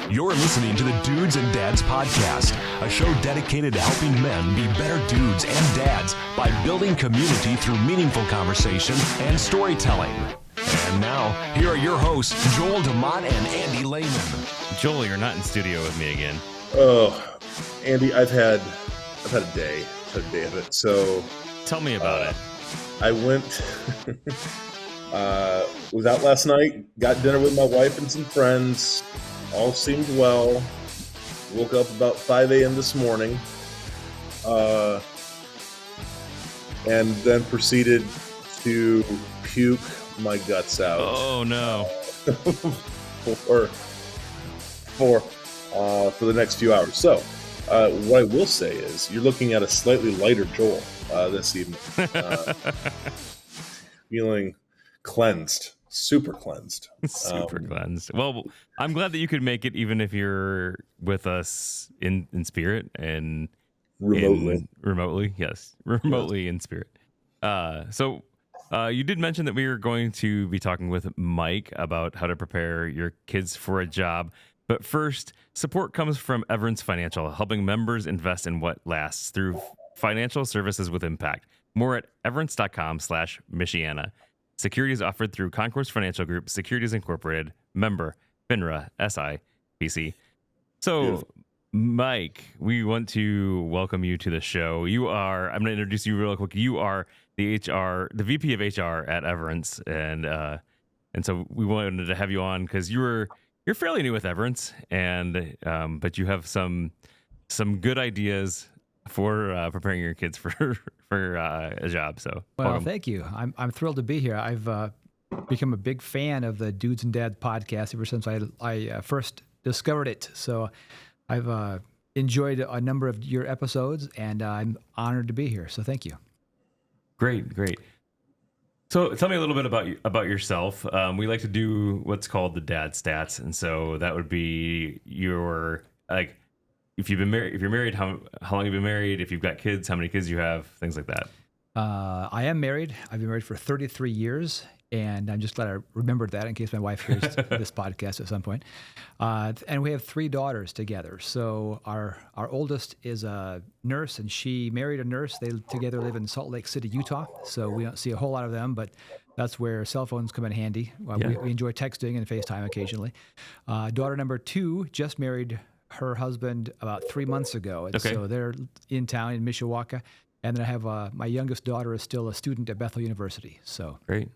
You're listening to the Dudes and Dads Podcast, a show dedicated to helping men be better dudes and dads by building community through meaningful conversation and storytelling. And now, here are your hosts, Joel DeMott and Andy Lehman. Joel, you're not in studio with me again. Oh, Andy, I've had a day of it. So tell me about it. I went, was out last night, got dinner with my wife and some friends. All seemed well. Woke up about 5 a.m. this morning, and then proceeded to puke my guts out. Oh no! for the next few hours. So, what I will say is, you're looking at a slightly lighter Joel this evening, feeling cleansed. Super cleansed. Cleansed. Well, I'm glad that you could make it, even if you're with us in spirit and remotely. Yes, remotely in spirit. So you did mention that we were going to be talking with Mike about how to prepare your kids for a job. But first, support comes from Everence Financial, helping members invest in what lasts through financial services with impact. More at everence.com/Michiana. Securities offered through Concourse Financial Group, Securities Incorporated, member, FINRA, SIPC. So, beautiful. Mike, we want to welcome you to the show. I'm going to introduce you real quick. You are the VP of HR at Everence, and so we wanted to have you on because you're fairly new with Everence, and but you have some good ideas for preparing your kids for a job. So, well, welcome. Thank you. I'm thrilled to be here. I've become a big fan of the Dudes and Dads podcast ever since I first discovered it. So, I've enjoyed a number of your episodes, and I'm honored to be here. So, thank you. Great. So, tell me a little bit about yourself. We like to do what's called the dad stats, and so that would be your if you're married, how long you've been married, if you've got kids, how many kids you have, things like that. I am married. I've been married for 33 years, and I'm just glad I remembered that in case my wife hears this podcast at some point. And we have 3 daughters together. So our oldest is a nurse, and she married a nurse. They together live in Salt Lake City, Utah. So we don't see a whole lot of them, but that's where cell phones come in handy. We enjoy texting and FaceTime occasionally. Daughter number 2 just married her husband about 3 months ago. And so they're in town in Mishawaka. And then I have my youngest daughter is still a student at Bethel University. So great.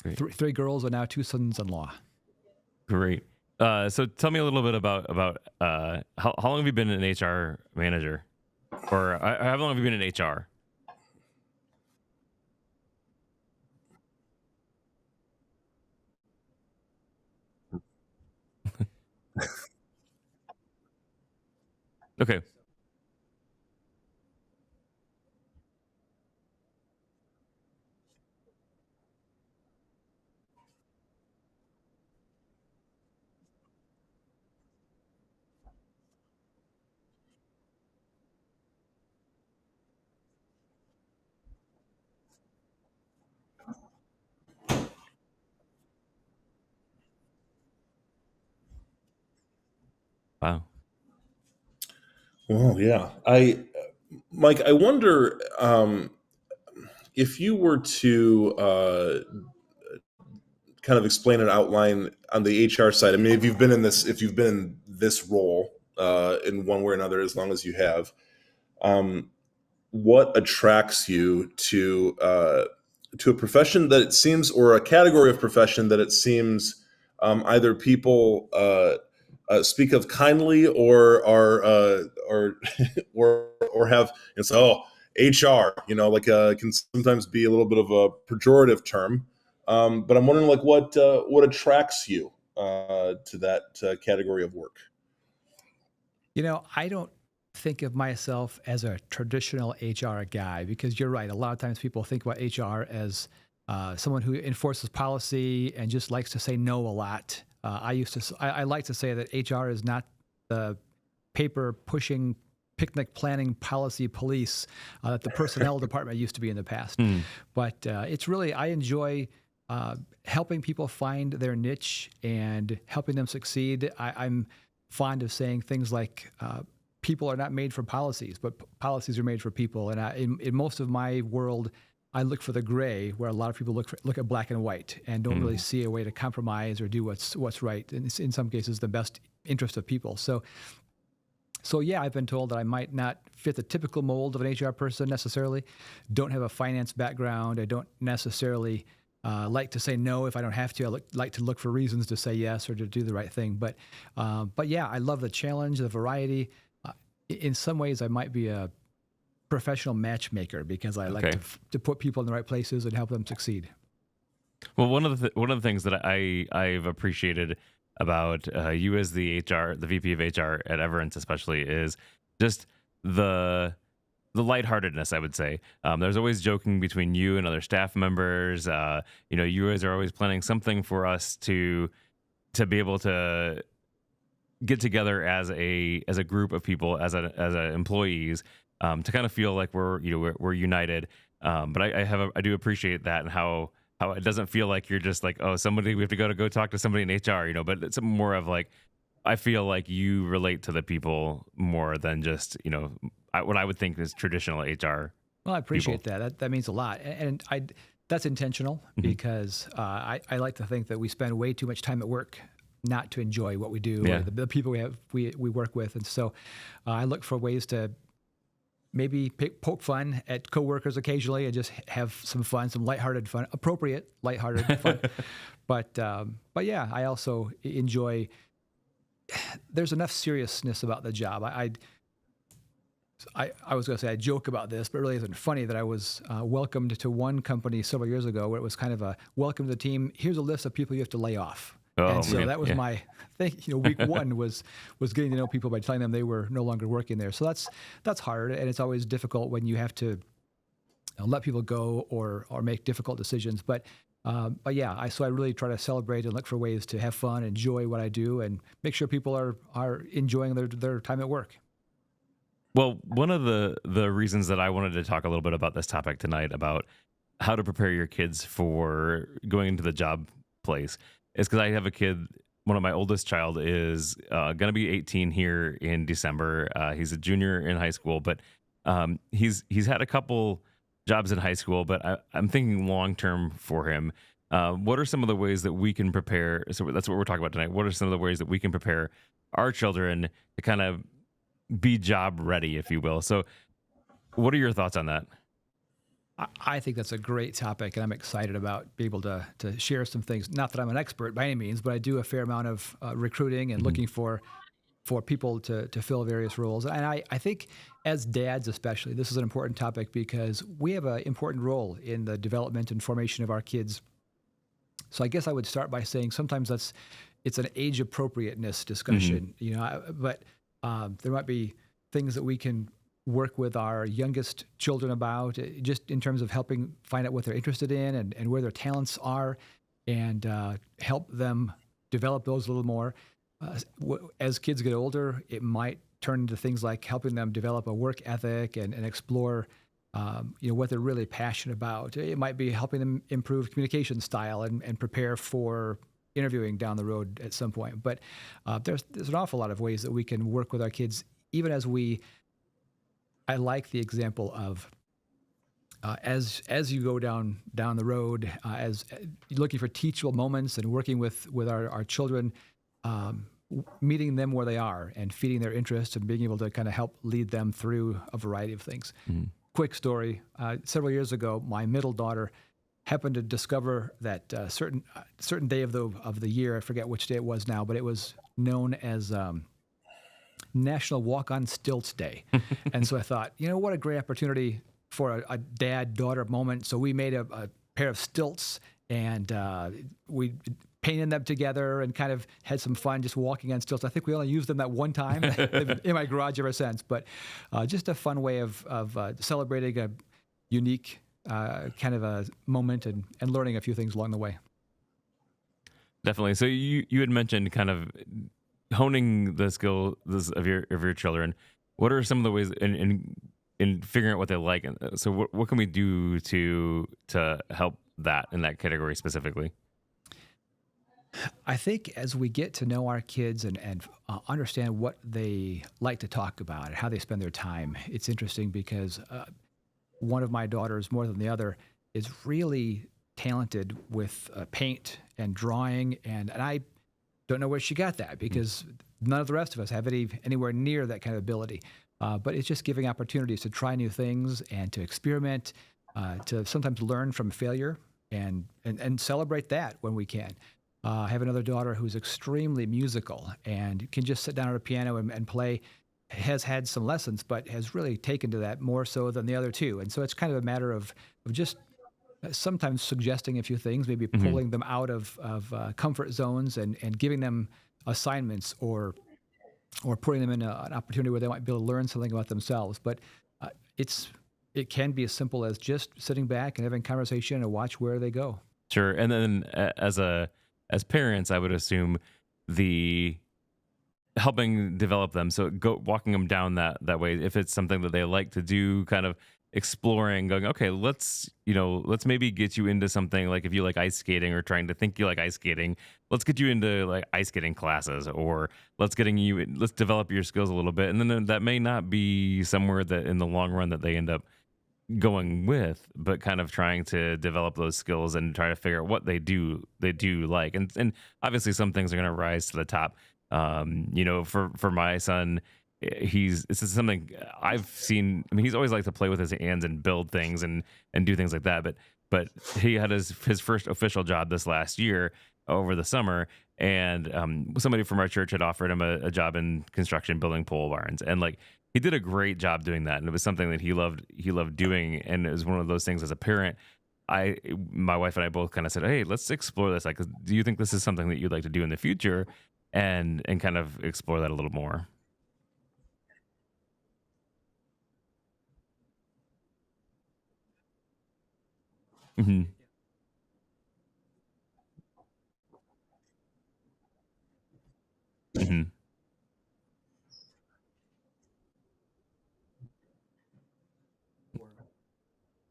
3 girls and now 2 sons-in-law. Great. So tell me a little bit about how long have you been an HR manager, or how long have you been in HR? Okay. Wow. Well, yeah. Mike, I wonder if you were to kind of explain an outline on the HR side. I mean, if you've been in this role in one way or another, as long as you have, what attracts you to a profession that it seems, or a category of profession that it seems either people speak of kindly or have, HR, can sometimes be a little bit of a pejorative term. But I'm wondering, what attracts you to that category of work? I don't think of myself as a traditional HR guy, because you're right. A lot of times people think about HR as someone who enforces policy and just likes to say no a lot. I like to say that HR is not the paper pushing, picnic planning policy police that the personnel department used to be in the past. But it's really, I enjoy helping people find their niche and helping them succeed. I'm fond of saying things like, people are not made for policies, but policies are made for people. And in most of my world, I look for the gray, where a lot of people look at black and white and don't really see a way to compromise or do what's right. And it's, in some cases, the best interest of people. So yeah, I've been told that I might not fit the typical mold of an HR person necessarily. Don't have a finance background. I don't necessarily like to say no if I don't have to. I like to look for reasons to say yes or to do the right thing. But yeah, I love the challenge, the variety. In some ways, I might be a professional matchmaker because I like to put people in the right places and help them succeed. Well, one of the things that I've appreciated about you as the VP of HR at Everence, especially, is just the lightheartedness, I would say. There's always joking between you and other staff members. You guys are always planning something for us to be able to get together as a group of people, as employees, to kind of feel like we're united. But I do appreciate that, and how it doesn't feel like you're just like, oh, somebody, we have to go talk to somebody in HR, but it's more of like, I feel like you relate to the people more than just, what I would think is traditional HR. Well, I appreciate that. That means a lot. And that's intentional because I like to think that we spend way too much time at work not to enjoy what we do, or the people we work with. And so I look for ways to maybe poke fun at coworkers occasionally and just have some fun, some lighthearted fun, appropriate lighthearted fun. But yeah, I also enjoy. There's enough seriousness about the job. I was going to say I joke about this, but it really isn't funny that I was welcomed to one company several years ago where it was kind of a welcome to the team. Here's a list of people you have to lay off. And so that was my thing. Week one was getting to know people by telling them they were no longer working there. So that's hard, and it's always difficult when you have to let people go or make difficult decisions. But yeah, so I really try to celebrate and look for ways to have fun, enjoy what I do, and make sure people are enjoying their time at work. Well, one of the reasons that I wanted to talk a little bit about this topic tonight, about how to prepare your kids for going into the job place, is because I have a kid. One of my oldest child is going to be 18 here in December. He's a junior in high school, but he's had a couple jobs in high school, but I'm thinking long term for him. What are some of the ways that we can prepare? So that's what we're talking about tonight. What are some of the ways that we can prepare our children to kind of be job ready, if you will? So what are your thoughts on that? I think that's a great topic, and I'm excited about being able to share some things. Not that I'm an expert by any means, but I do a fair amount of recruiting and looking for people to fill various roles. And I think as dads especially, this is an important topic because we have an important role in the development and formation of our kids. So I guess I would start by saying sometimes it's an age appropriateness discussion, but there might be things that we can work with our youngest children about, just in terms of helping find out what they're interested in and where their talents are, and help them develop those a little more. As kids get older, it might turn into things like helping them develop a work ethic and explore what they're really passionate about. It might be helping them improve communication style and prepare for interviewing down the road at some point. But there's an awful lot of ways that we can work with our kids, even as I like the example of as you go down the road, as looking for teachable moments and working with our children, meeting them where they are and feeding their interests and being able to kind of help lead them through a variety of things. Mm-hmm. Quick story: several years ago, my middle daughter happened to discover that certain day of the year, I forget which day it was now, but it was known as National Walk on Stilts Day. And so I thought, what a great opportunity for a dad-daughter moment. So we made a pair of stilts, and we painted them together and kind of had some fun just walking on stilts. I think we only used them that one time. They've been in my garage ever since. But just a fun way of celebrating a unique kind of a moment and learning a few things along the way. Definitely. So you had mentioned kind of honing the skills of your children. What are some of the ways in figuring out what they like? And so what can we do to help that in that category specifically? I think as we get to know our kids and understand what they like to talk about and how they spend their time, it's interesting because one of my daughters, more than the other, is really talented with paint and drawing, and I don't know where she got that because none of the rest of us have anywhere near that kind of ability. But it's just giving opportunities to try new things and to experiment, to sometimes learn from failure and celebrate that when we can. I have another daughter who's extremely musical and can just sit down at a piano and play. Has had some lessons, but has really taken to that more so than the other two. And so it's kind of a matter of just sometimes suggesting a few things, maybe Hmm. pulling them out of comfort zones and giving them assignments or putting them in an opportunity where they might be able to learn something about themselves. But uh, it's it can be as simple as just sitting back and having conversation and watch where they go. Sure. And then as parents, I would assume the helping develop them, so go walking them down that way, if it's something that they like to do, kind of exploring, going, okay, let's maybe get you into something, like if you like ice skating or trying to think you like ice skating, let's get you into like ice skating classes, or let's develop your skills a little bit. And then that may not be somewhere that in the long run that they end up going with, but kind of trying to develop those skills and try to figure out what they do like. And obviously some things are going to rise to the top. For my son, this is something I've seen. I mean, he's always liked to play with his hands and build things and do things like that. But he had his first official job this last year over the summer, and somebody from our church had offered him a job in construction, building pole barns, and like he did a great job doing that, and it was something that he loved doing. And it was one of those things, as a parent, my wife and I both kind of said, hey, let's explore this. Like, do you think this is something that you'd like to do in the future, and kind of explore that a little more? Hmm. Hmm.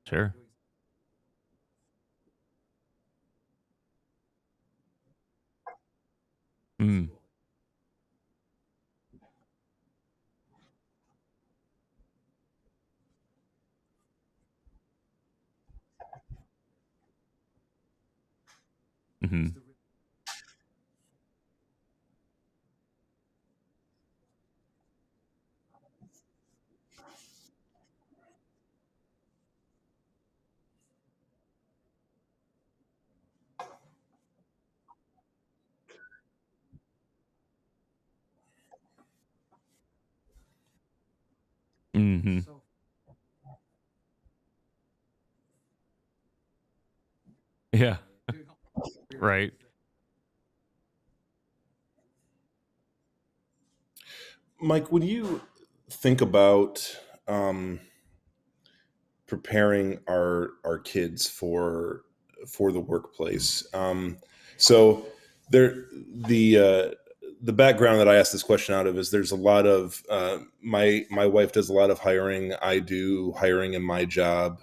Sure. Mm. Hmm. Hmm. Yeah. Right. Mike, when you think about um, preparing our kids for the workplace, so there the background that I asked this question out of is there's a lot of my wife does a lot of hiring. I do hiring in my job,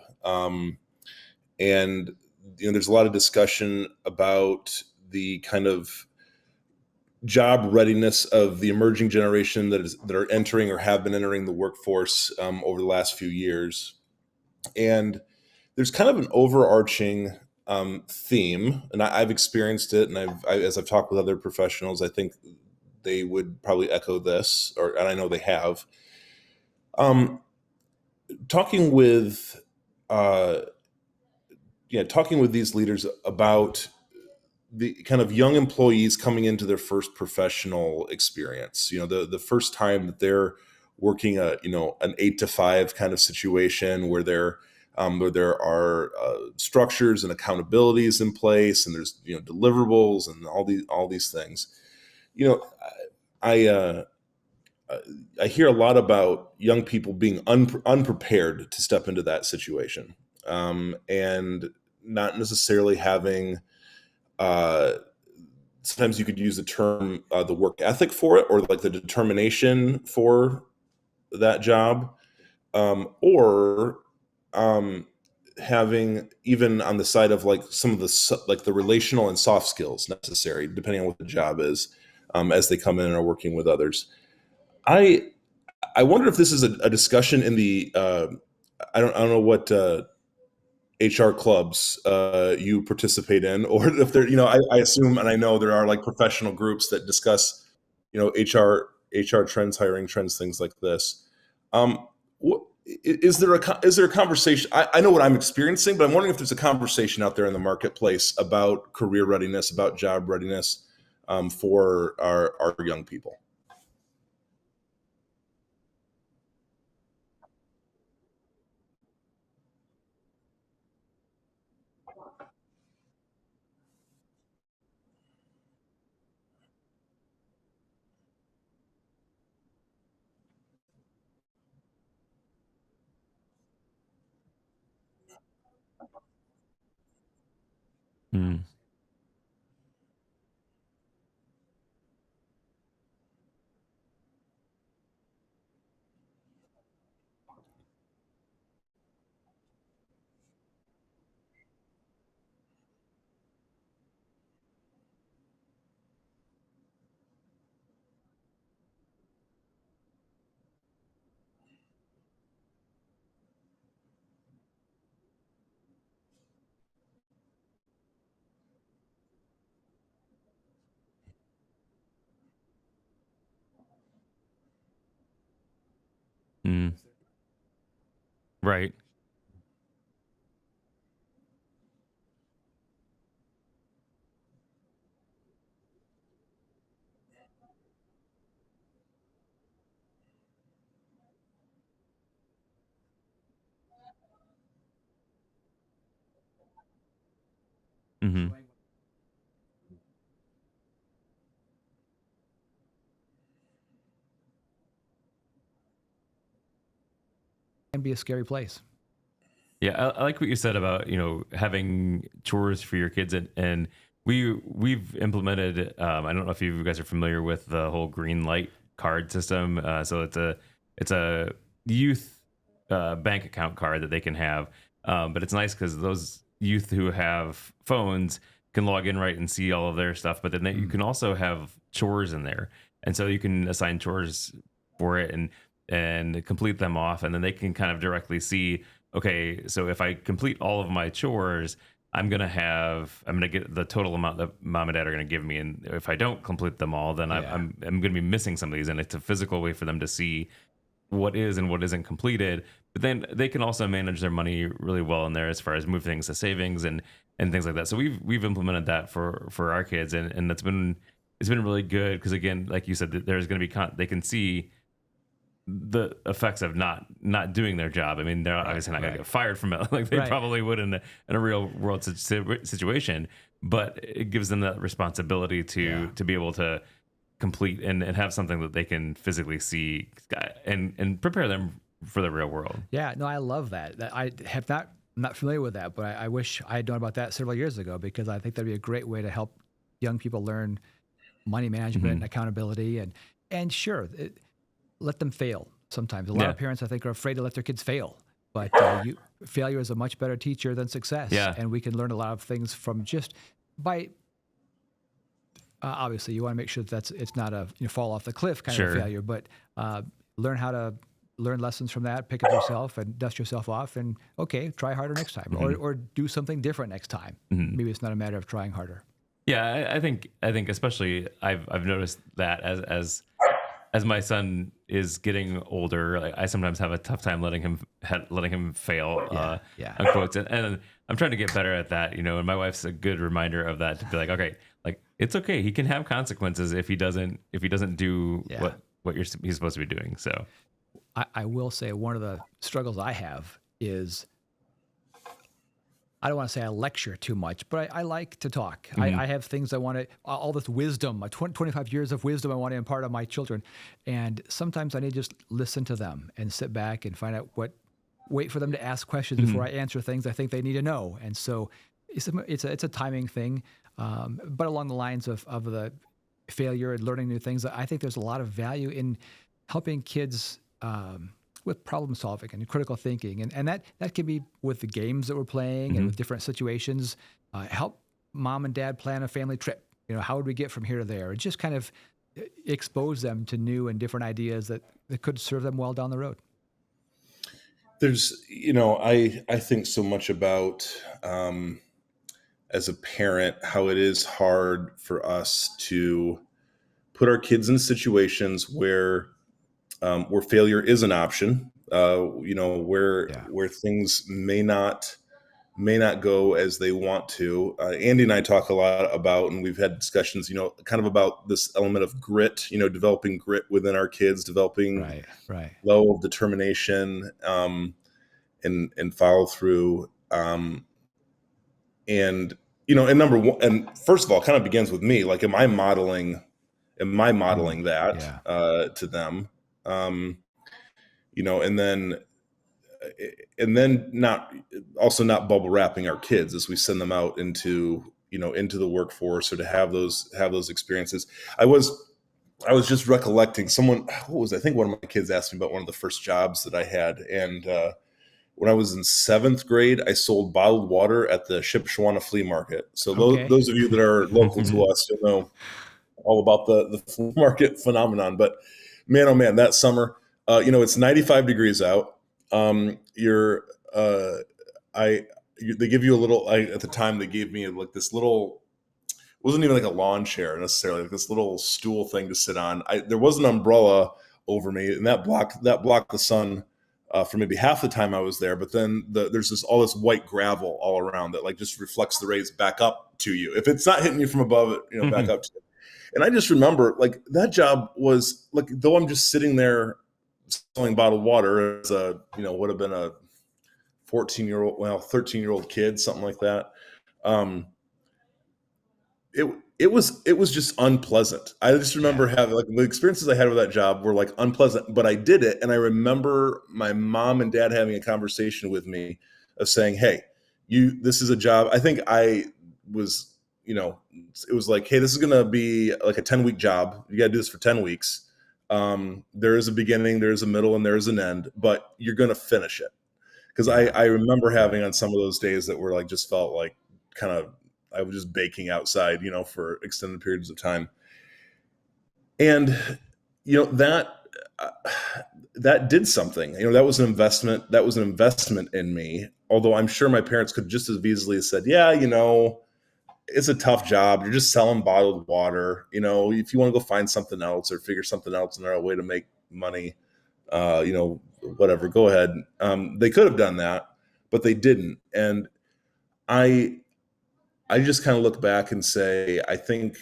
and there's a lot of discussion about the kind of job readiness of the emerging generation that are entering or have been entering the workforce over the last few years. And there's kind of an overarching theme, and I've experienced it, and as I've talked with other professionals, I think they would probably echo this, and I know they have. Um, talking with, uh, yeah, talking with these leaders about the kind of young employees coming into their first professional experience, the first time that they're working an 8 to 5 kind of situation where there are structures and accountabilities in place, and there's deliverables and all these things. you know I I hear a lot about young people being unprepared to step into that situation, and not necessarily having uh, sometimes you could use the term the work ethic for it, or like the determination for that job, or um, having, even on the side of like some of like the relational and soft skills necessary, depending on what the job is, as they come in and are working with others. I wonder if this is a discussion in the I don't know what HR clubs you participate in, or if there, I assume, and I know there are like professional groups that discuss, HR trends, hiring trends, things like this. What, is there a conversation? I know what I'm experiencing, but I'm wondering if there's a conversation out there in the marketplace about career readiness, about job readiness, for our young people. Mm. Mm. Right. Hmm. Can be a scary place. Yeah, I like what you said about having chores for your kids, and we've implemented. I don't know if you guys are familiar with the whole green light card system. So it's a youth bank account card that they can have, but it's nice because those youth who have phones can log in right and see all of their stuff. But then you can also have chores in there, and so you can assign chores for it and complete them off, and then they can kind of directly see, okay, so if I complete all of my chores, I'm gonna get the total amount that mom and dad are gonna give me, and if I don't complete them all, then Yeah. I'm gonna be missing some of these, and it's a physical way for them to see what is and what isn't completed. But then they can also manage their money really well in there as far as move things to savings and things like that. So we've implemented that for our kids, and it's been really good because, again, like you said, there's gonna be they can see the effects of not doing their job. I mean, they're obviously not going to right. get fired from it like they Right. probably would in a real world situation, but it gives them that responsibility to be able to complete and have something that they can physically see and prepare them for the real world. Yeah, no, I love that. I have not, I'm not familiar with that, but I wish I had known about that several years ago, because I think that'd be a great way to help young people learn money management and Mhm. accountability, and sure, let them fail. Sometimes a lot Yeah. of parents, I think, are afraid to let their kids fail, but failure is a much better teacher than success, Yeah. and we can learn a lot of things from just by. Obviously, you want to make sure that it's not a fall off the cliff kind of Sure. a failure, but learn how to learn lessons from that, pick up yourself and dust yourself off, and okay, try harder next time, or do something different next time. Mhm. Maybe it's not a matter of trying harder. Yeah, I think especially I've noticed that as my son is getting older, like, I sometimes have a tough time letting him fail, Yeah, yeah. unquote, and I'm trying to get better at that, and my wife's a good reminder of that, to be like, okay, like, it's okay, he can have consequences if he doesn't do Yeah. what he's supposed to be doing. So I will say one of the struggles I have is, I don't want to say I lecture too much, but I like to talk. I have things I want to, all this wisdom, my 25 years of wisdom I want to impart on my children. And sometimes I need to just listen to them and sit back and find out wait for them to ask questions before I answer things I think they need to know. And so it's a timing thing. But along the lines of the failure and learning new things, I think there's a lot of value in helping kids with problem solving and critical thinking, and that can be with the games that we're playing and with different situations. Help mom and dad plan a family trip. How would we get from here to there? And just kind of expose them to new and different ideas that could serve them well down the road. There's, I think so much about, as a parent, how it is hard for us to put our kids in situations where failure is an option, where things may not go as they want to. Andy and I talk a lot about, and we've had discussions, kind of about this element of grit, developing grit within our kids, developing level of determination, and follow through. And number one, and first of all, it kind of begins with me. Like, am I modeling that to them? And then not bubble wrapping our kids as we send them out into the workforce, or to have those experiences. I was just recollecting I think one of my kids asked me about one of the first jobs that I had. And when I was in 7th grade, I sold bottled water at the Shipshewana flea market. So those of you that are local to us, you'll know all about the flea market phenomenon. But man, oh man, that summer, it's 95 degrees out. They give you a little, at the time they gave me like this little, it wasn't even like a lawn chair necessarily, like this little stool thing to sit on. There was an umbrella over me, and that blocked the sun for maybe half the time I was there. But then there's all this white gravel all around that like just reflects the rays back up to you. If it's not hitting you from above, it back up to you. And I just remember, like, that job was like, though I'm just sitting there selling bottled water as a, would have been a 13-year-old kid, something like that. It was just unpleasant. I just remember having, like, the experiences I had with that job were like unpleasant, but I did it. And I remember my mom and dad having a conversation with me of saying, hey, this is a job. I think I was, it was like, hey, this is going to be like a 10-week job. You got to do this for 10 weeks. There is a beginning, there's a middle, and there's an end, but you're going to finish it. Because I remember having on some of those days that were like, just felt like kind of, I was just baking outside, for extended periods of time. And, that did something. That was an investment. That was an investment in me. Although I'm sure my parents could just as easily have said, yeah, it's a tough job. You're just selling bottled water. If you want to go find something else or figure something else in a way to make money, whatever, go ahead. They could have done that, but they didn't. And I just kind of look back and say, I think,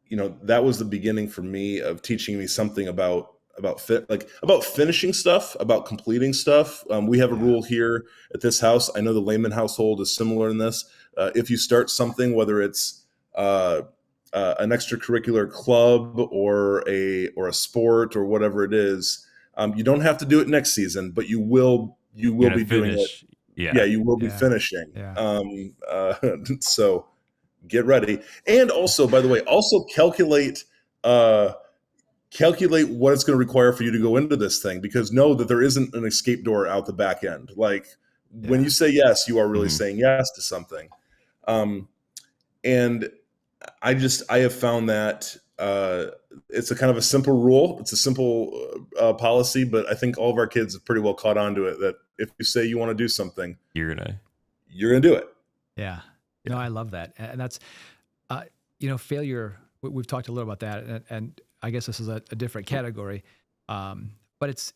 that was the beginning for me of teaching me something about finishing stuff, about completing stuff. We have a rule here at this house. I know the Lehman household is similar in this. If you start something, whether it's an extracurricular club or a sport or whatever it is, you don't have to do it next season, but you will be doing it. Yeah, you will be finishing. Yeah. So get ready. And also, by the way, calculate what it's going to require for you to go into this thing, because know that there isn't an escape door out the back end. Like, when you say yes, you are really saying yes to something. And I have found that it's a kind of a simple rule. It's a simple policy, but I think all of our kids have pretty well caught on to it, that if you say you want to do something, you're gonna do it. Yeah. No, I love that. And that's, failure. We've talked a little about that, and I guess this is a different category. But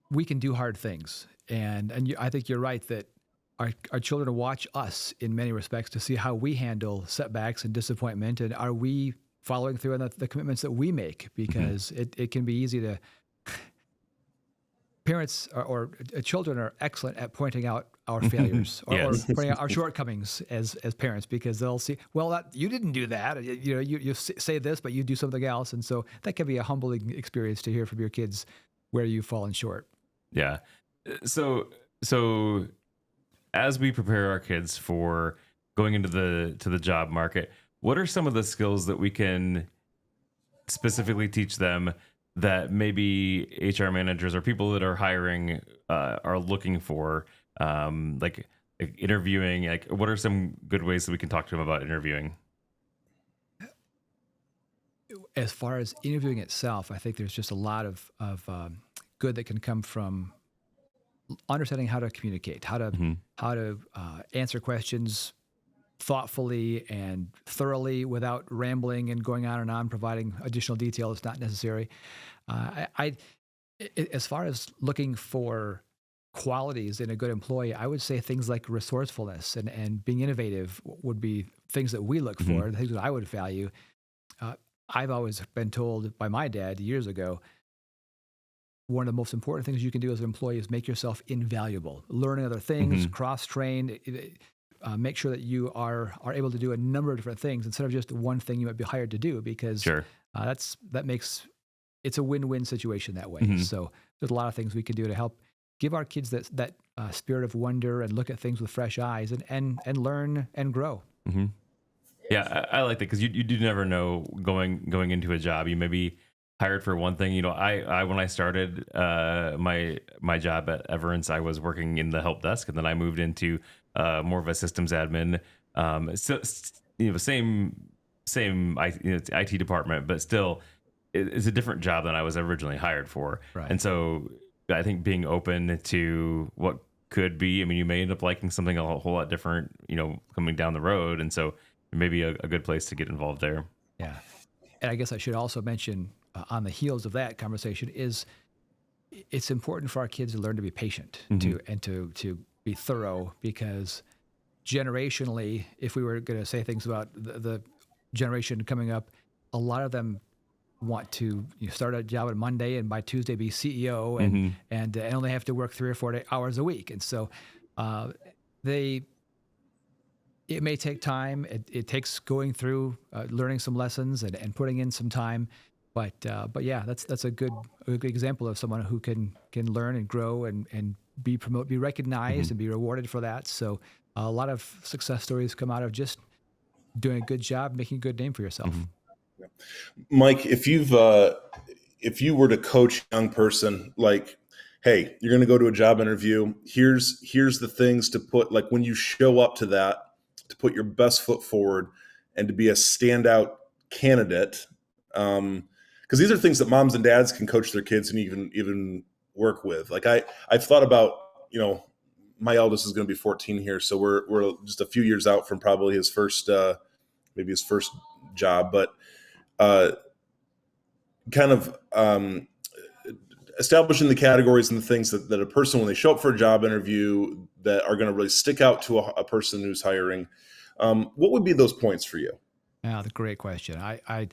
we can do hard things. And I think you're right that our children watch us in many respects to see how we handle setbacks and disappointment. And are we following through on the commitments that we make? Because it can be easy to, parents or children are excellent at pointing out our failures or pointing out our shortcomings as parents, because they'll see, well, you didn't do that. You say this, but you do something else. And so that can be a humbling experience to hear from your kids where you've fallen short. Yeah. So as we prepare our kids for going into the job market, what are some of the skills that we can specifically teach them that maybe HR managers or people that are hiring are looking for, like interviewing? Like, what are some good ways that we can talk to them about interviewing? As far as interviewing itself, I think there's just a lot of good that can come from understanding how to communicate, Hmm. how to answer questions thoughtfully and thoroughly without rambling and going on and on, providing additional detail that's not necessary. As far as looking for qualities in a good employee, I would say things like resourcefulness and being innovative would be things that we look Hmm. for, things that I would value. Uh, I've always been told by my dad years ago, one of the most important things you can do as an employee is make yourself invaluable. Learning other things, Hmm. cross train, make sure that you are able to do a number of different things instead of just one thing you might be hired to do, because Sure. that makes it's a win-win situation that way. Hmm. So there's a lot of things we can do to help give our kids that spirit of wonder and look at things with fresh eyes and learn and grow. Hmm. Yeah, I like that, because you do never know going into a job. You may be hired for one thing. I when I started my job at Everence, I was working in the help desk, and then I moved into more of a systems admin. Same it's IT department, but still, it's a different job than I was originally hired for. Right. And so I think being open to what could be, I mean, you may end up liking something a whole lot different, coming down the road. And so maybe a good place to get involved there. Yeah. And I guess I should also mention on the heels of that conversation is it's important for our kids to learn to be patient to be thorough, because generationally, if we were going to say things about the generation coming up, a lot of them want to start a job on Monday and by Tuesday be CEO and only have to work 3 or 4 hours a week. And so they it may take time. It takes going through, learning some lessons and putting in some time. But yeah, that's a good example of someone who can learn and grow and be recognized and be rewarded for that. So a lot of success stories come out of just doing a good job, making a good name for yourself. Mike, if you were to coach a young person, like, hey, you're going to go to a job interview. Here's the things to put, like, when you show up to that, to put your best foot forward and to be a standout candidate. Because these are things that moms and dads can coach their kids and even work with. Like I've thought about, my eldest is going to be 14 here, so we're just a few years out from probably his first maybe his first job, but kind of establishing the categories and the things that a person, when they show up for a job interview, that are going to really stick out to a person who's hiring. What would be those points for you? Yeah, that's a great question. I'm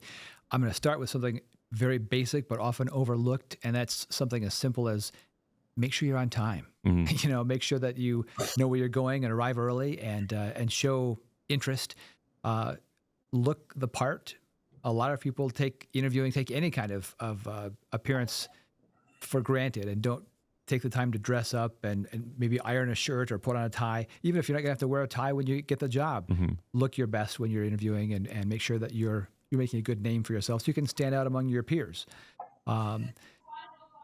going to start with something very basic but often overlooked, and that's something as simple as make sure you're on time. Make sure that you know where you're going and arrive early and show interest. Look the part. A lot of people take any kind of appearance for granted and don't take the time to dress up and maybe iron a shirt or put on a tie. Even if you're not gonna have to wear a tie when you get the job, look your best when you're interviewing and make sure that you're making a good name for yourself so you can stand out among your peers.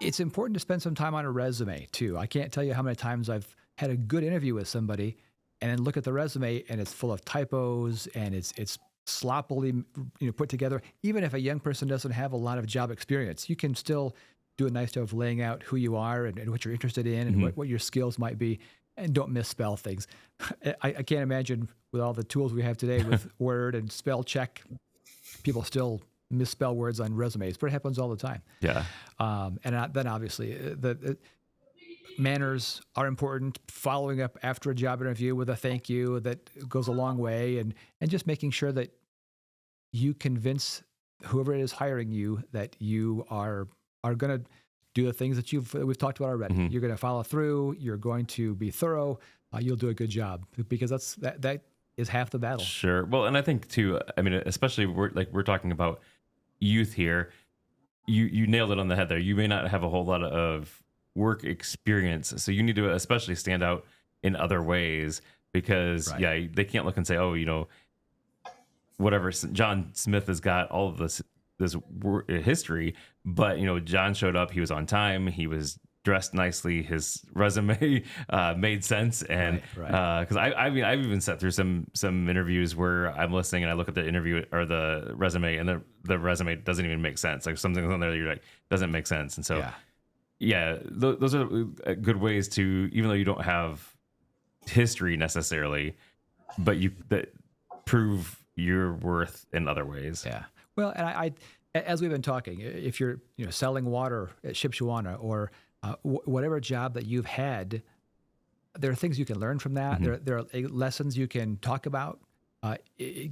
It's important to spend some time on a resume too. I can't tell you how many times I've had a good interview with somebody and then look at the resume and it's full of typos and it's sloppily put together. Even if a young person doesn't have a lot of job experience, you can still do a nice job of laying out who you are and what you're interested in and what your skills might be, and don't misspell things. I can't imagine with all the tools we have today with Word and spell check, people still misspell words on resumes, but it happens all the time. Yeah. And then obviously the manners are important. Following up after a job interview with a thank you, that goes a long way, and just making sure that you convince whoever it is hiring you that you are going to do the things that we've talked about already. You're going to follow through. You're going to be thorough. You'll do a good job, because that is half the battle. Sure. Well, and I think too, I mean, especially we're talking about youth here. You nailed it on the head there. You may not have a whole lot of work experience, so you need to especially stand out in other ways, because they can't look and say, oh, whatever, John Smith has got all of this history. But John showed up. He was on time. He was dressed nicely. His resume made sense, and Right. because I've even sat through some interviews where I'm listening and I look at the interview or the resume, and the resume doesn't even make sense. Like something on there that you're like doesn't make sense, and so those are good ways to, even though you don't have history necessarily, but you that prove your worth in other ways. Yeah. Well, and as we've been talking, if you're selling water at Shipshewana or whatever job that you've had, there are things you can learn from that. There are lessons you can talk about.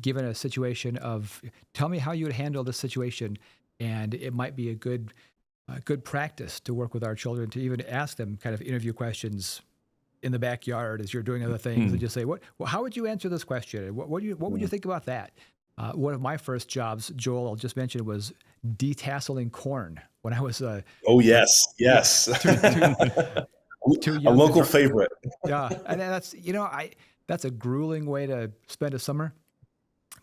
Given a situation of, tell me how you would handle this situation, and it might be a good practice to work with our children to even ask them kind of interview questions in the backyard as you're doing other things, and just say, how would you answer this question? What would you think about that? One of my first jobs, Joel, I'll just mention, was detasseling corn when I was Oh yes. too A young. local favorite. Yeah, and that's that's a grueling way to spend a summer,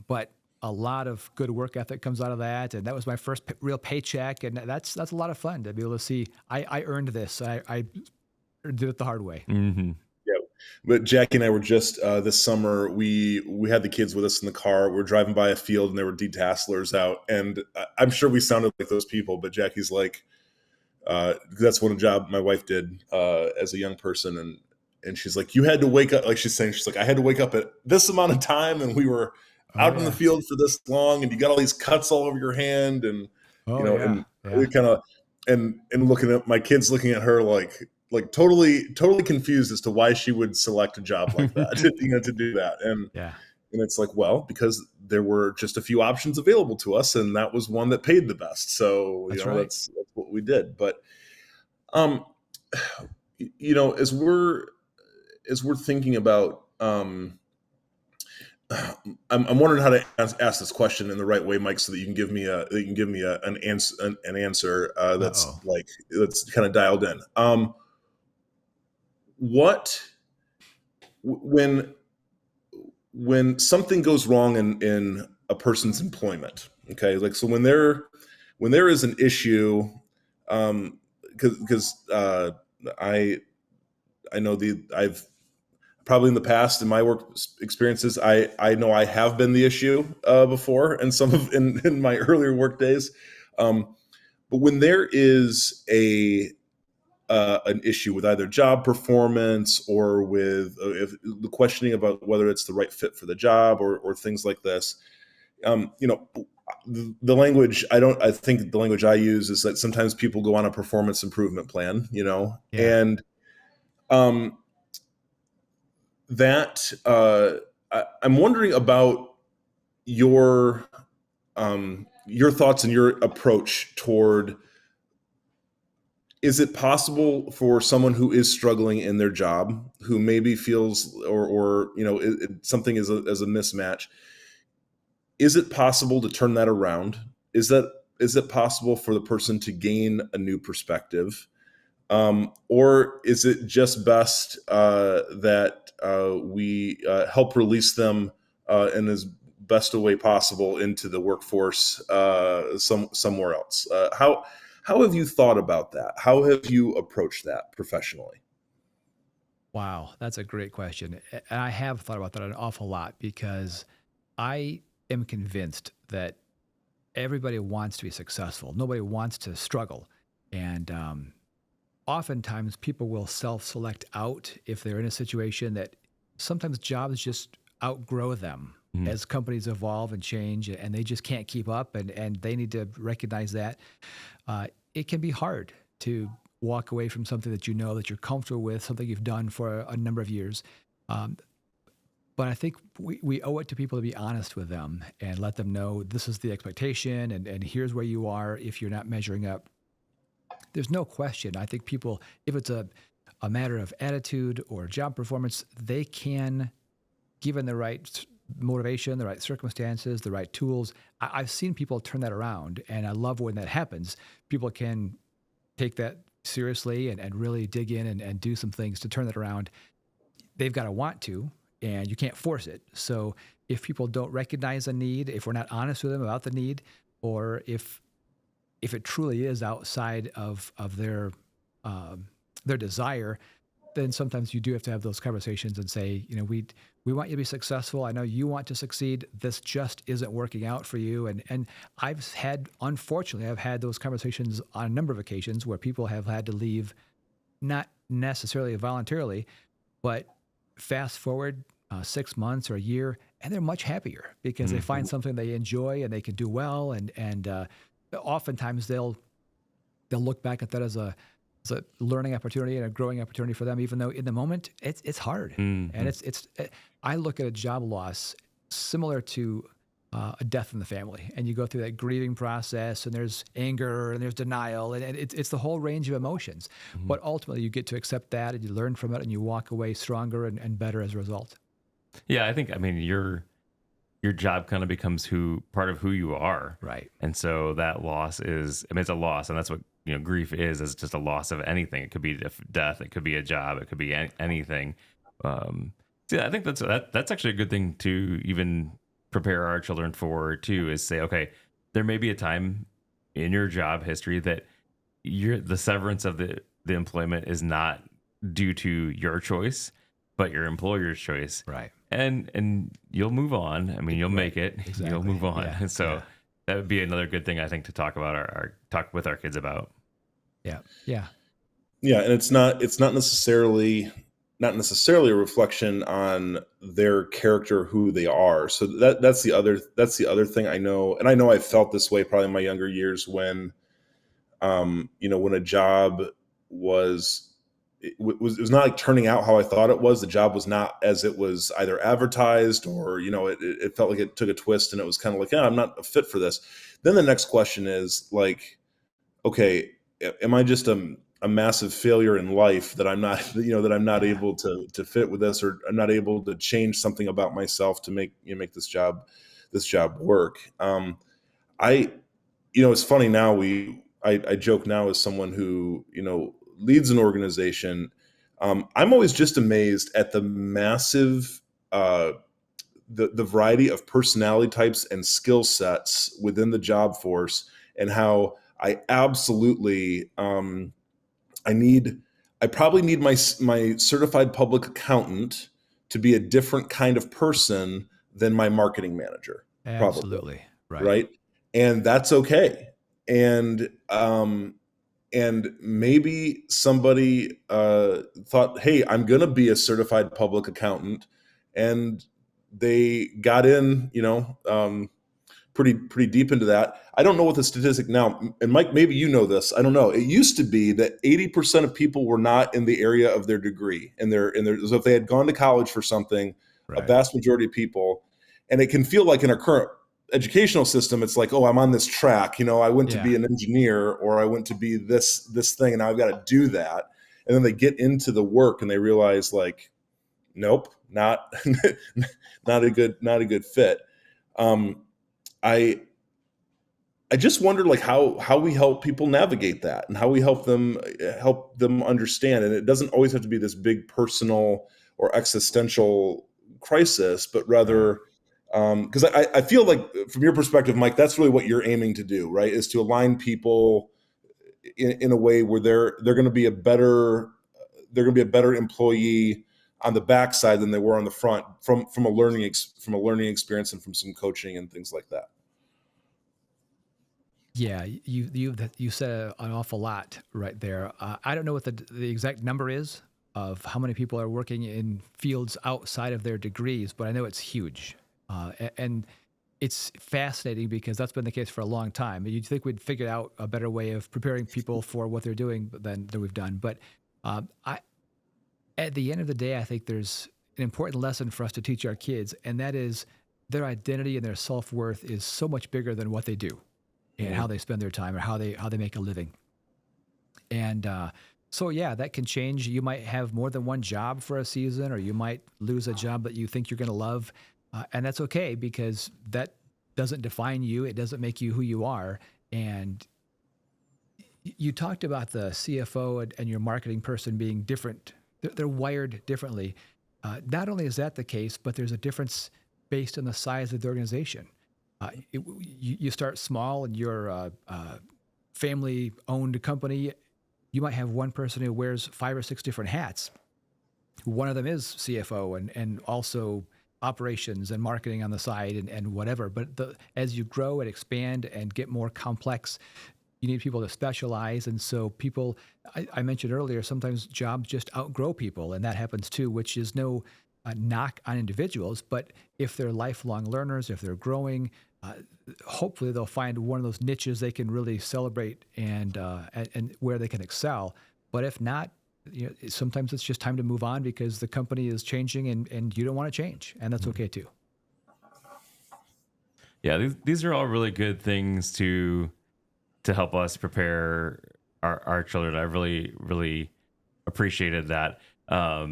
but a lot of good work ethic comes out of that, and that was my first real paycheck, and that's a lot of fun to be able to see I earned this. I did it the hard way. Mm-hmm. Yeah, but Jackie and I were just this summer. We had the kids with us in the car. We're driving by a field, and there were detasselers out, and I'm sure we sounded like those people. But Jackie's like, that's one job my wife did as a young person, and she's like, you had to wake up. Like she's like, I had to wake up at this amount of time, and we were out in the field for this long, and you got all these cuts all over your hand, and and we kind of and looking at my kids, looking at her like totally confused as to why she would select a job like that, to do that. And it's like, well, because there were just a few options available to us, and that was one that paid the best. So that's what we did. But as we're thinking about, I'm wondering how to ask this question in the right way, Mike, so that you can give me an answer that's kind of dialed in. When something goes wrong in a person's employment, okay, like, so when there is an issue, because I know I've probably in the past in my work experiences, I know I have been the issue before, and in my earlier work days, but when there is an issue with either job performance or with the questioning about whether it's the right fit for the job or things like this, the language I think the language I use is that sometimes people go on a performance improvement plan, and that I'm wondering about your thoughts and your approach toward, is it possible for someone who is struggling in their job, who maybe feels or something is a mismatch, is it possible to turn that around? Is it possible for the person to gain a new perspective? Or is it just best that we help release them in as best a way possible into the workforce somewhere else? How have you thought about that? How have you approached that professionally? Wow, that's a great question. And I have thought about that an awful lot, because I am convinced that everybody wants to be successful. Nobody wants to struggle. And oftentimes people will self-select out if they're in a situation that sometimes jobs just outgrow them as companies evolve and change, and they just can't keep up, and they need to recognize that. It can be hard to walk away from something that that you're comfortable with, something you've done for a number of years. But I think we owe it to people to be honest with them and let them know this is the expectation, and here's where you are if you're not measuring up. There's no question. I think people, if it's a matter of attitude or job performance, they can, given the right motivation, the right circumstances, the right tools, I've seen people turn that around, and I love when that happens. People can take that seriously and really dig in and do some things to turn that around. They've got to want to, and you can't force it. So if people don't recognize a need, if we're not honest with them about the need, or if it truly is outside of their desire, then sometimes you do have to have those conversations and say, we want you to be successful. I know you want to succeed. This just isn't working out for you. And unfortunately, I've had those conversations on a number of occasions where people have had to leave, not necessarily voluntarily, but fast forward 6 months or a year, and they're much happier because they find something they enjoy and they can do well. And oftentimes they'll look back at that as a learning opportunity and a growing opportunity for them, even though in the moment it's hard. And I look at a job loss similar to a death in the family, and you go through that grieving process, and there's anger and there's denial, and it's the whole range of emotions. But ultimately, you get to accept that, and you learn from it, and you walk away stronger and better as a result. Yeah, I mean, your job kind of becomes part of who you are. Right. And so that loss is, I mean, it's a loss, and that's what, grief is just a loss of anything. It could be death, it could be a job, it could be anything. So I think that's actually a good thing to even prepare our children for too, is say, okay, there may be a time in your job history that the severance of the employment is not due to your choice, but your employer's choice. Right. And you'll move on. I mean, you'll make it. Exactly. You'll move on. Yeah. And so that would be another good thing, I think, to talk about talk with our kids about. Yeah. Yeah. Yeah, and it's not necessarily a reflection on their character, who they are. So that's the other thing I know, and I know I felt this way probably in my younger years when, when a job was not like turning out how I thought it was. The job was not as it was either advertised, or it felt like it took a twist, and it was kind of like, I'm not a fit for this. Then the next question is like, okay, am I just a massive failure in life that I'm not, that I'm not able to fit with this, or I'm not able to change something about myself to make this job work. It's funny now. I joke now as someone who leads an organization. I'm always just amazed at the massive the variety of personality types and skill sets within the job force, and how I absolutely I probably need my certified public accountant to be a different kind of person than my marketing manager. Absolutely. Probably, right? And that's okay. And maybe somebody thought, hey, I'm going to be a certified public accountant, and they got in, pretty deep into that. I don't know what the statistic now, and Mike, maybe you know this. I don't know. It used to be that 80% of people were not in the area of their degree, and so if they had gone to college for something, Right. A vast majority of people, and it can feel like in our current educational system, it's like, oh, I'm on this track. I went to be an engineer, or I went to be this thing, and now I've got to do that. And then they get into the work and they realize, like, nope, not not a good fit. I just wonder, like, how we help people navigate that, and how we help them understand. And it doesn't always have to be this big personal or existential crisis, but rather, because I feel like from your perspective, Mike, that's really what you're aiming to do, right? Is to align people in a way where they're going to be a better employee on the backside than they were on the front, from a learning experience and from some coaching and things like that. Yeah, you said an awful lot right there. I don't know what the exact number is of how many people are working in fields outside of their degrees, but I know it's huge. And it's fascinating because that's been the case for a long time. You'd think we'd figured out a better way of preparing people for what they're doing than we've done. But at the end of the day, I think there's an important lesson for us to teach our kids, and that is their identity and their self-worth is so much bigger than what they do and how they spend their time or how they make a living. And so, yeah, that can change. You might have more than one job for a season, or you might lose a job that you think you're going to love. And that's okay, because that doesn't define you. It doesn't make you who you are. And you talked about the CFO and your marketing person being different. They're wired differently. Not only is that the case, but there's a difference based on the size of the organization. You start small and you're a family-owned company. You might have one person who wears 5 or 6 different hats. One of them is CFO and also operations and marketing on the side and whatever. But as you grow and expand and get more complex, you need people to specialize. And so people, I mentioned earlier, sometimes jobs just outgrow people, and that happens too, which is no knock on individuals. But if they're lifelong learners, if they're growing, hopefully they'll find one of those niches they can really celebrate and where they can excel. But if not, sometimes it's just time to move on because the company is changing and you don't want to change, and that's okay too. Yeah, these are all really good things to help us prepare our children. I really, really appreciated that. Are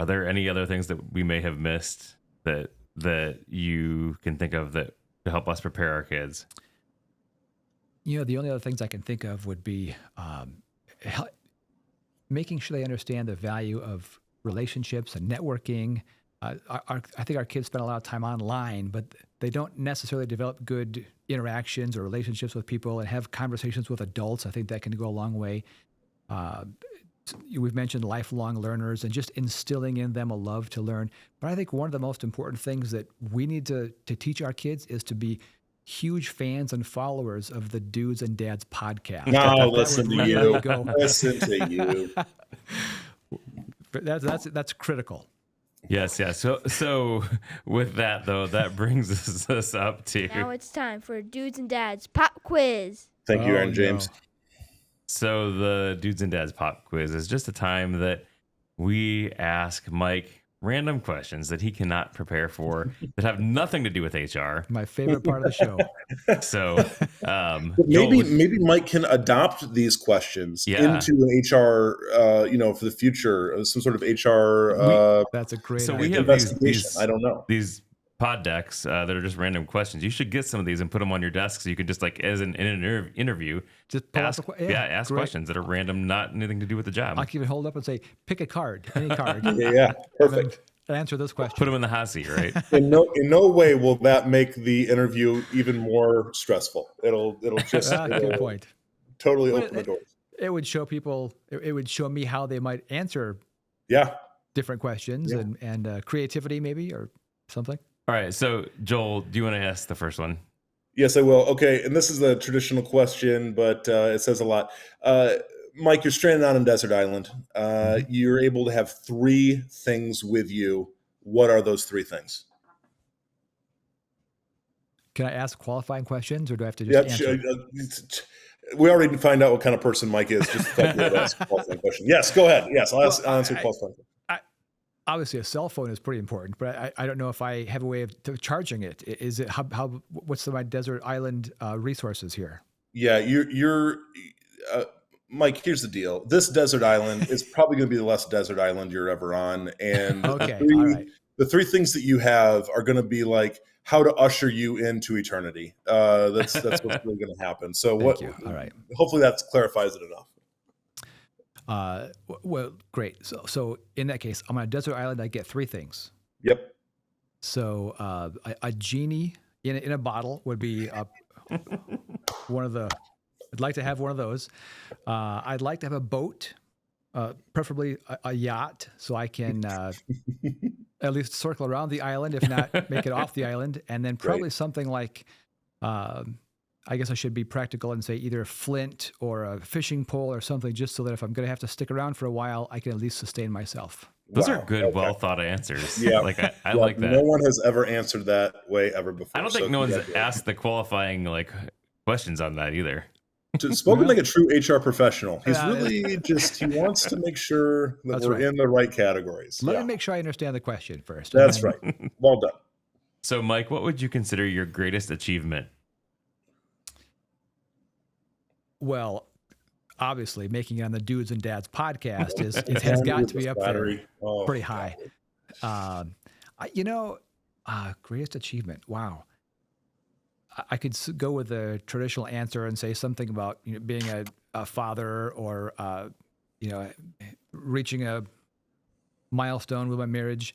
there any other things that we may have missed that you can think of that to help us prepare our kids? The only other things I can think of would be making sure they understand the value of relationships and networking. I think our kids spend a lot of time online, but they don't necessarily develop good interactions or relationships with people and have conversations with adults. I think that can go a long way. We've mentioned lifelong learners and just instilling in them a love to learn. But I think one of the most important things that we need to teach our kids is to be huge fans and followers of the Dudes and Dads podcast. No, listen to you. Go. Listen to you. That's critical. Yes. So with that though, that brings us up to Now it's time for Dudes and Dads Pop Quiz. Thank you, Aaron James. No. So the Dudes and Dads Pop Quiz is just a time that we ask Mike random questions that he cannot prepare for that have nothing to do with HR. My favorite part of the show. So Maybe Mike can adopt these questions into an HR, for the future, some sort of HR. That's a great So idea. we have investigation. these I don't know. these pod decks that are just random questions. You should get some of these and put them on your desk so you can just like as in an interview Just pull out ask the ask great. questions that are random, not anything to do with the job. I can even hold up and say, pick a card, any card. Yeah, perfect. And answer this question. Put them in the hot seat, right? In no way will that make the interview even more stressful. It'll just Good point. totally Well, open the doors. It would show people, it would show me how they might answer Yeah. different questions Yeah. and creativity maybe or something. All right. So Joel, do you want to ask the first one? Yes, I will. Okay, and this is a traditional question, but it says a lot. Mike, you're stranded on a desert island. You're able to have 3 things with you. What are those 3 things? Can I ask qualifying questions or do I have to just Yeah, answer? we already find out what kind of person Mike is. Just the fact that you ask a qualifying question. Yes, go ahead. Yes, I'll answer qualifying. Obviously, a cell phone is pretty important, but I don't know if I have a way of charging it. Is it what's my desert island resources here? Yeah, you're Mike. Here's the deal. This desert island is probably going to be the last desert island you're ever on, and Okay, the 3, all right. the 3 things that you have are going to be like how to usher you into eternity. That's what's really going to happen. So Thank you. All right. Hopefully that clarifies it enough. Well, great. So in that case, I'm on a desert island. I get 3 things. Yep. So a genie in a bottle would be one of the. I'd like to have one of those. I'd like to have a boat, preferably a yacht, so I can at least circle around the island, if not make it off the island, and then probably something like. I guess I should be practical and say either a flint or a fishing pole or something, just so that if I'm going to have to stick around for a while, I can at least sustain myself. Those Wow. are good, Okay. well thought answers. Yeah. Like I Yeah, like that. No one has ever answered that way ever before. I don't think no one's asked the qualifying like questions on that either. Spoken like a true HR professional. He's Yeah. really he wants to make sure that That's we're right. in the right categories. Let Yeah. me make sure I understand the question first. That's right. Well done. So Mike, what would you consider your greatest achievement? Well, obviously, making it on the Dudes and Dads podcast has got to be up there pretty high. Greatest achievement. Wow. I could go with the traditional answer and say something about being a father or reaching a milestone with my marriage.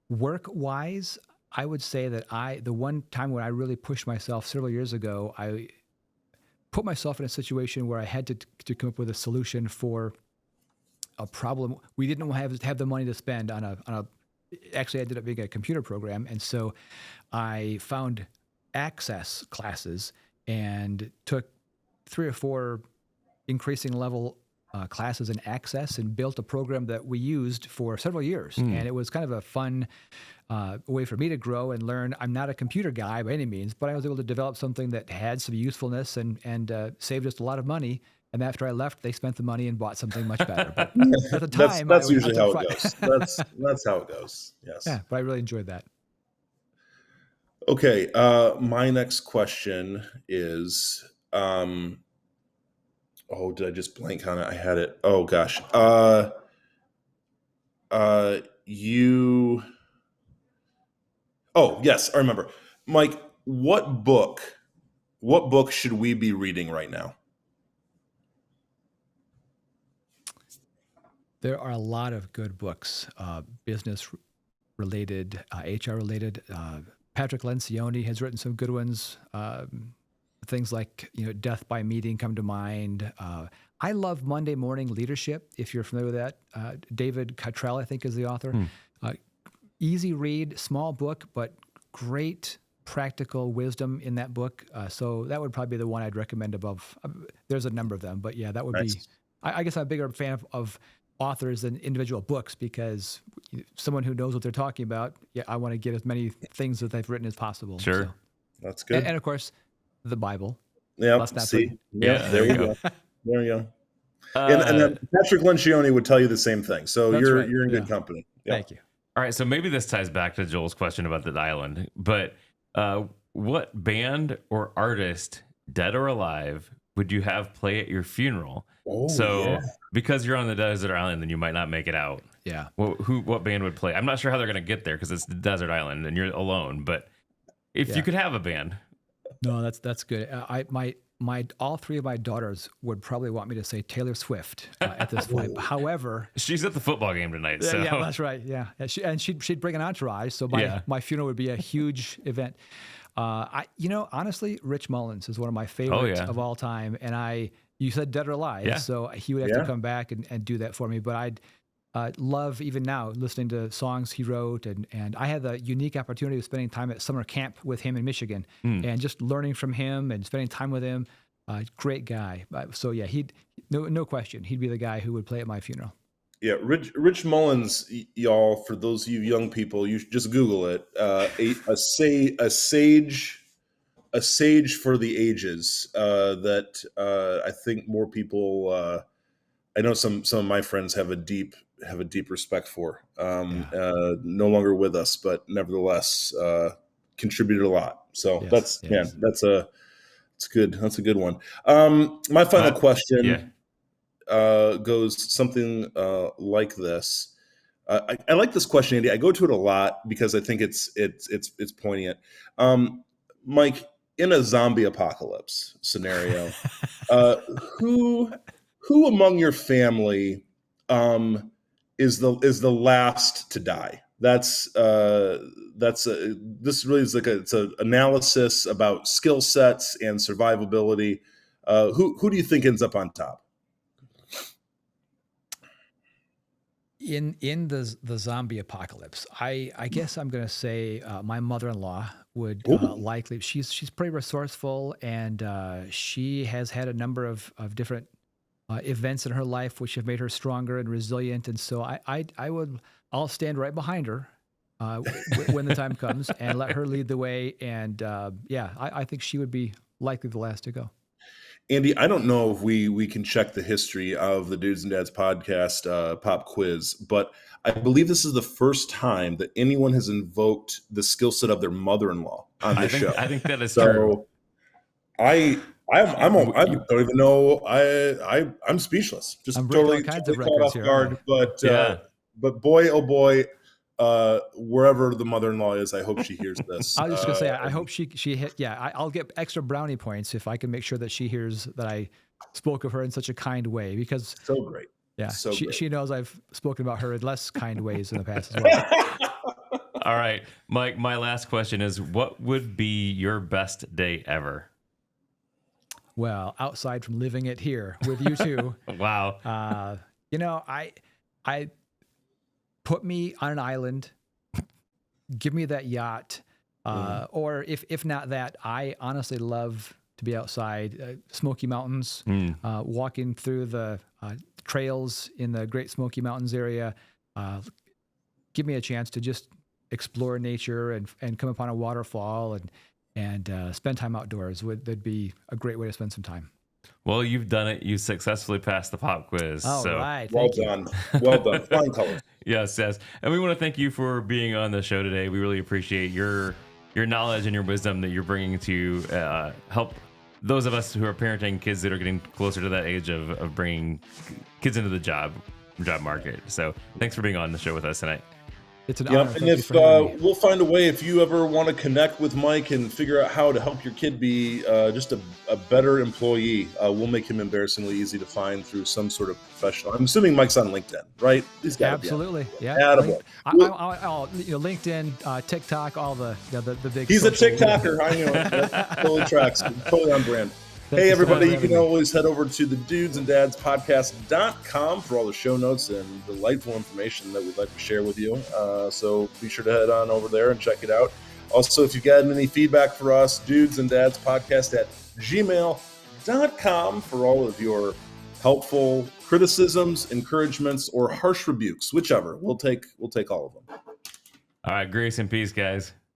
Work-wise, I would say that the one time when I really pushed myself several years ago, I put myself in a situation where I had to come up with a solution for a problem. We didn't have the money to spend on a actually ended up being a computer program. And so I found access classes and took 3 or 4 increasing level classes in access and built a program that we used for several years. And it was kind of a fun way for me to grow and learn. I'm not a computer guy by any means, but I was able to develop something that had some usefulness and saved us a lot of money. And after I left, they spent the money and bought something much better. But at the time, that's I usually took how it goes. That's how it goes. Yes. Yeah, but I really enjoyed that. Okay. My next question is, oh, did I just blank on it? I had it. Oh gosh. You. Oh yes, I remember. Mike, what book should we be reading right now? There are a lot of good books, business related, HR related. Patrick Lencioni has written some good ones. Things like Death by Meeting come to mind. I love Monday Morning Leadership. If you're familiar with that, David Cottrell, I think, is the author. Easy read, small book, but great practical wisdom in that book. So that would probably be the one I'd recommend above. There's a number of them, but yeah, that would be. I guess I'm a bigger fan of authors than individual books because someone who knows what they're talking about, I want to get as many things that they've written as possible. Sure. So. That's good. And of course, the Bible. Yeah. See. Yeah. There you go. There you go. And then Patrick Lencioni would tell you the same thing. So you're in good company. Yeah. Thank you. All right, so maybe this ties back to Joel's question about the island, but what band or artist, dead or alive, would you have play at your funeral? Because you're on the desert island, then you might not make it out. Yeah. What band would play? I'm not sure how they're going to get there because it's the desert island and you're alone. But if you could have a band, no, that's good. All 3 of my daughters would probably want me to say Taylor Swift at this point. However, she's at the football game tonight. So. Yeah, that's right. Yeah, and she'd bring an entourage. So my funeral would be a huge event. Honestly, Rich Mullins is one of my favorites of all time. And you said dead or alive, so he would have to come back and do that for me. But I'd love even now listening to songs he wrote, and I had the unique opportunity of spending time at summer camp with him in Michigan, and just learning from him and spending time with him. Great guy. So yeah, he'd no question, he'd be the guy who would play at my funeral. Yeah, Rich Mullins, y'all. For those of you young people, you should just Google it. A sage for the ages. That I think more people. I know some of my friends have a deep respect for. No longer with us, but nevertheless contributed a lot. So that's good. That's a good one. My final question goes something like this. I like this question, Andy. I go to it a lot because I think it's poignant. Mike, in a zombie apocalypse scenario, who among your family is the last to die? This really is it's an analysis about skill sets and survivability. Who do you think ends up on top? In the zombie apocalypse, I guess I'm going to say my mother-in-law would likely. She's pretty resourceful, and she has had a number of different events in her life which have made her stronger and resilient. And so I'll stand right behind her when the time comes and let her lead the way. And I think she would be likely the last to go. Andy, I don't know if we can check the history of the Dudes and Dads podcast pop quiz, but I believe this is the first time that anyone has invoked the skill set of their mother-in-law on this show. I think that is true. I don't even know. I'm speechless. Just I'm totally kinds of caught off here, guard. But boy, oh boy, wherever the mother-in-law is, I hope she hears this. I was just gonna say, I hope she hit. Yeah, I'll get extra brownie points if I can make sure that she hears that I spoke of her in such a kind way. Because so great. Yeah, so she knows I've spoken about her in less kind ways in the past as well. All right, Mike, my last question is, what would be your best day ever? Well, outside from living it here with you two, Wow. I put me on an island, give me that yacht, or if not that, I honestly love to be outside, Smoky Mountains, walking through the trails in the Great Smoky Mountains area. Give me a chance to just explore nature and come upon a waterfall and spend time outdoors. That'd be a great way to spend some time. Well, you've done it. You successfully passed the pop quiz. All so. right. Well Thank you. done. Well done. Flying colors. Yes. And we want to thank you for being on the show today. We really appreciate your knowledge and your wisdom that you're bringing to help those of us who are parenting kids that are getting closer to that age of bringing kids into the job market. So thanks for being on the show with us tonight. It's an honor. And Thank you if for having me. we'll find a way, if you ever want to connect with Mike and figure out how to help your kid be just a better employee, we'll make him embarrassingly easy to find through some sort of professional. I'm assuming Mike's on LinkedIn, right? He's got Absolutely. Yeah. Attaboy. LinkedIn, TikTok, all the big. He's a social media. TikToker. I know it. That totally tracks. Totally on brand. Thank Hey, you so much everybody, for you can having me. always head over to the dudesanddadspodcast.com for all the show notes and delightful information that we'd like to share with you. So be sure to head on over there and check it out. Also, if you've got any feedback for us, dudesanddadspodcast@gmail.com for all of your helpful criticisms, encouragements, or harsh rebukes, whichever. We'll take all of them. All right. Grace and peace, guys.